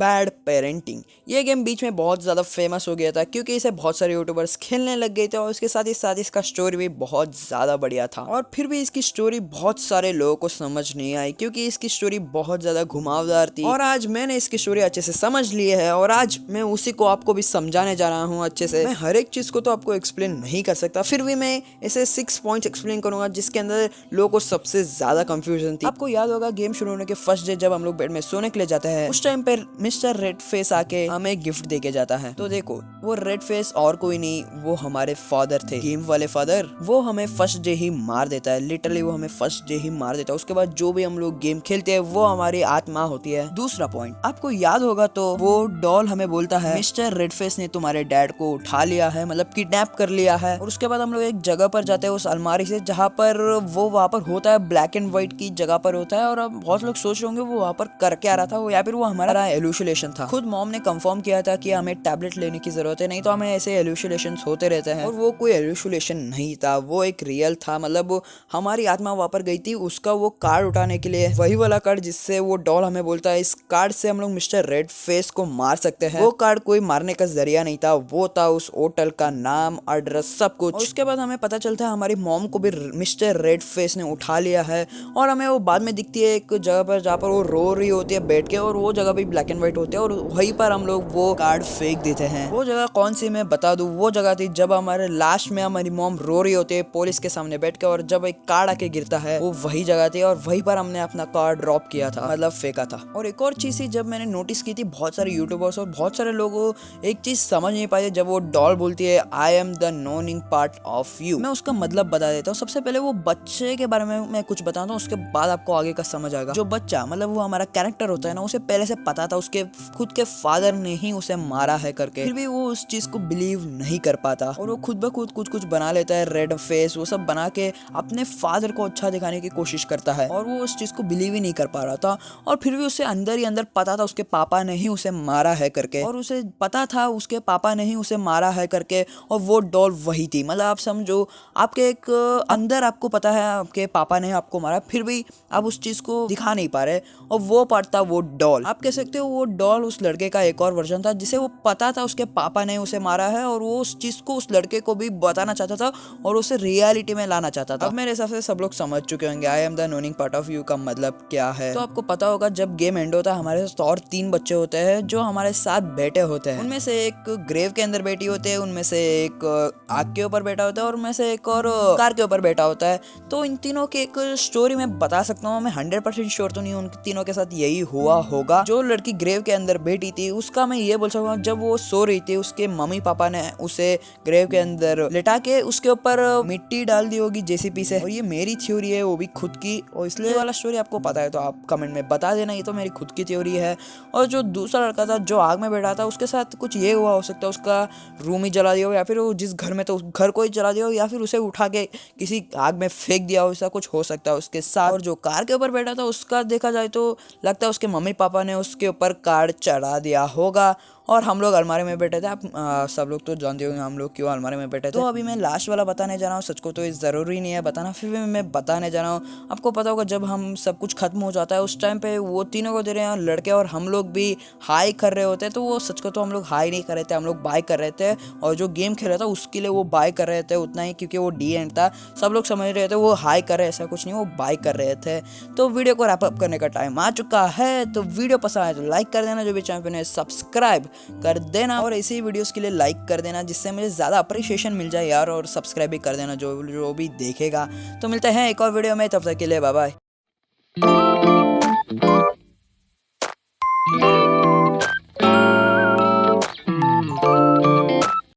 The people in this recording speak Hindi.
Bad parenting. ये गेम बीच में बहुत ज़्यादा फेमस हो गया था क्योंकि इसे बहुत सारे यूट्यूबर्स खेलने लग गए थे और उसके साथ ही इसका स्टोरी भी बहुत ज़्यादा बढ़िया था। और फिर भी इसकी स्टोरी बहुत सारे लोगों को समझ नहीं आई क्योंकि इसकी स्टोरी बहुत ज़्यादा घुमावदार थी। और आज मैंने इसकी स्टोरी अच्छे से समझ ली है और आज मैं उसी को आपको भी समझाने जा रहा हूँ अच्छे से। मैं हर एक चीज़ को तो आपको एक्सप्लेन नहीं कर सकता, फिर भी मैं इसे 6 पॉइंट्स एक्सप्लेन करूंगा जिसके अंदर लोगों को सबसे ज़्यादा कंफ्यूजन थी। आपको याद होगा गेम शुरू होने के फर्स्ट डे जब हम लोग बेड में सोने के लिए जाते हैं, उस टाइम पर मिस्टर रेड फेस आके हमें गिफ्ट देके जाता है। तो देखो वो रेड फेस और कोई नहीं, वो हमारे फादर थे, गेम वाले फादर। वो हमें फर्स्ट डे ही मार देता है, लिटरली वो हमें फर्स्ट डे ही मार देता है। उसके बाद जो भी हम लोग गेम खेलते हैं वो हमारी आत्मा होती है। दूसरा पॉइंट आपको याद होगा तो वो डॉल हमें बोलता है मिस्टर रेड फेस ने तुम्हारे डैड को उठा लिया है, मतलब किडनैप कर लिया है। और उसके बाद हम लोग एक जगह पर जाते हैं उस अलमारी से जहाँ पर वो वहाँ पर होता है, ब्लैक एंड व्हाइट की जगह पर होता है। और अब बहुत लोग सोच रहे होंगे वो वहाँ पर करके आ रहा था, या फिर वो हमारा एलुसिनेशन था। खुद मॉम ने कंफर्म किया था कि हमें टैबलेट लेने की जरूरत है, नहीं तो हमें ऐसे एलुसिनेशंस होते रहते हैं। और वो कोई एलुसिनेशन नहीं था, वो एक रियल था, मतलब हमारी आत्मा वहाँ पर गई थी उसका वो कार्ड उठाने के लिए, वही वाला कार्ड जिससे वो डॉल हमें बोलता है इस कार्ड से हम लोग मिस्टर रेड फेस को मार सकते हैं। वो कार्ड कोई मारने का जरिया नहीं था, वो था उस होटल का नाम, एड्रेस, सब कुछ। और उसके बाद हमें पता चलता है हमारी मॉम को भी मिस्टर रेड फेस ने उठा लिया है। और हमें वो बाद में दिखती है एक जगह पर जहाँ पर वो रो रही होती है बैठ के, और वो जगह भी ब्लैक एंड व्हाइट होती है और वहीं पर हम लोग वो कार्ड फेंक देते हैं। वो जगह कौन सी मैं बता दूं, वो जगह थी जब हमारे लास्ट में हमारी मॉम रो रही होती है पुलिस के सामने बैठ के, और जब एक कार्ड आके गिरता है वो वही जगह थी और वहीं पर हमने अपना कार्ड ड्रॉप किया था, मतलब फेंका था। और एक और चीज थी जब मैंने नोटिस की थी, बहुत सारे यूट्यूबर्स और बहुत सारे लोग एक चीज समझ नहीं पाए जब वो डॉल बोलती है I am the knowing part of you. मैं उसका मतलब बता देता हूँ। सबसे पहले वो बच्चे के बारे में मैं कुछ बताता हूँ, उसके बाद आपको आगे का समझ आएगा। जो बच्चा मतलब वो हमारा कैरेक्टर होता है ना, उसे पहले से पता था उसके खुद के फादर ने ही उसे मारा है करके, फिर भी वो उस चीज को बिलीव नहीं कर पाता और वो खुद ब खुद कुछ कुछ बना लेता है, रेड फेस वो सब बना के अपने फादर को अच्छा दिखाने की कोशिश करता है। और वो उस चीज को बिलीव ही नहीं कर पा रहा था, और फिर भी उसे अंदर ही अंदर पता था उसके पापा ने ही उसे मारा है करके, और उसे पता था उसके पापा ने ही उसे मारा है करके। और वो डॉल वही थी, मतलब आप समझो आपके एक अंदर आपको पता है आपके पापा ने आपको मारा, फिर भी आप उस चीज को दिखा नहीं पा रहे, और वो पार्ट था वो डॉल। आप कह सकते हो वो डॉल उस लड़के का एक और वर्जन था जिसे वो पता था उसके पापा ने उसे मारा है, और वो उस चीज को उस लड़के को भी बताना चाहता था और उसे रियलिटी में लाना चाहता था। अब मेरे हिसाब से सब लोग समझ चुके होंगे I am the knowing part of you का मतलब क्या है। तो आपको पता होगा जब गेम एंड होता है हमारे साथ और 3 बच्चे होते हैं जो हमारे साथ बैठे होते हैं। उनमें से एक ग्रेव के अंदर बैठी होते हैं, उनमें से एक आग के ऊपर बैठा होता है और उनमें से एक और कार के ऊपर बैठा होता है। तो इन तीनों की एक स्टोरी मैं बता सकता हूँ, मैं 100% श्योर तो नहीं हूँ उन तीनों के साथ यही हुआ होगा। जो लड़की ग्रेव के अंदर बैठी थी उसका मैं ये बोल सकता हूँ, जब वो सो रही थी उसके मम्मी पापा ने उसे ग्रेव के अंदर लेटा के उसके ऊपर मिट्टी डाल दी होगी जेसीपी से। और ये मेरी थ्योरी है, वो भी खुद की, और इसलिए वाला स्टोरी आपको पता है तो आप कमेंट में बता देना, ये तो मेरी खुद की थ्योरी है। और जो दूसरा लड़का था जो आग में बैठा था उसके साथ कुछ ये हुआ हो सकता है, उसका रूम ही जला दिया हो, या फिर वो जिस घर में तो उस घर को ही जला दिया हो, या फिर उसे उठा के किसी आग में फेंक दिया हो, ऐसा कुछ हो सकता है उसके साथ। और जो कार के ऊपर बैठा था उसका देखा जाए तो लगता है उसके मम्मी पापा ने उसके ऊपर कार चढ़ा दिया होगा, और हम लोग अलमारी में बैठे थे। आप सब लोग तो जानते होंगे हम लोग क्यों अलमारी में बैठे थे। तो अभी मैं लास्ट वाला बताने जा रहा हूँ, सच को तो ये ज़रूरी नहीं है बताना, फिर भी मैं बताने जा रहा हूँ। आपको पता होगा जब हम सब कुछ खत्म हो जाता है उस टाइम पे वो तीनों को दे रहे हैं लड़के, और हम लोग भी हाई कर रहे होते हैं। तो वो सच को तो हम लोग हाई नहीं कर रहे थे, हम लोग बाय कर रहे थे, और जो गेम खेल रहा था उसके लिए वो बाय कर रहे थे उतना ही, क्योंकि वो डी एंड था। सब लोग समझ रहे थे वो हाई कर रहे, ऐसा कुछ नहीं, वो बाय कर रहे थे। तो वीडियो को रैप अप करने का टाइम आ चुका है। तो वीडियो पसंद आए तो लाइक कर देना, जो भी चैनल पे नए सब्सक्राइब कर देना, और ऐसे ही वीडियोस के लिए लाइक कर देना जिससे मुझे ज़्यादा अप्रिशिएशन मिल जाए यार, और सब्सक्राइब भी कर देना जो भी देखेगा। तो मिलते हैं एक और वीडियो में, तब तक के लिए बाय बाय।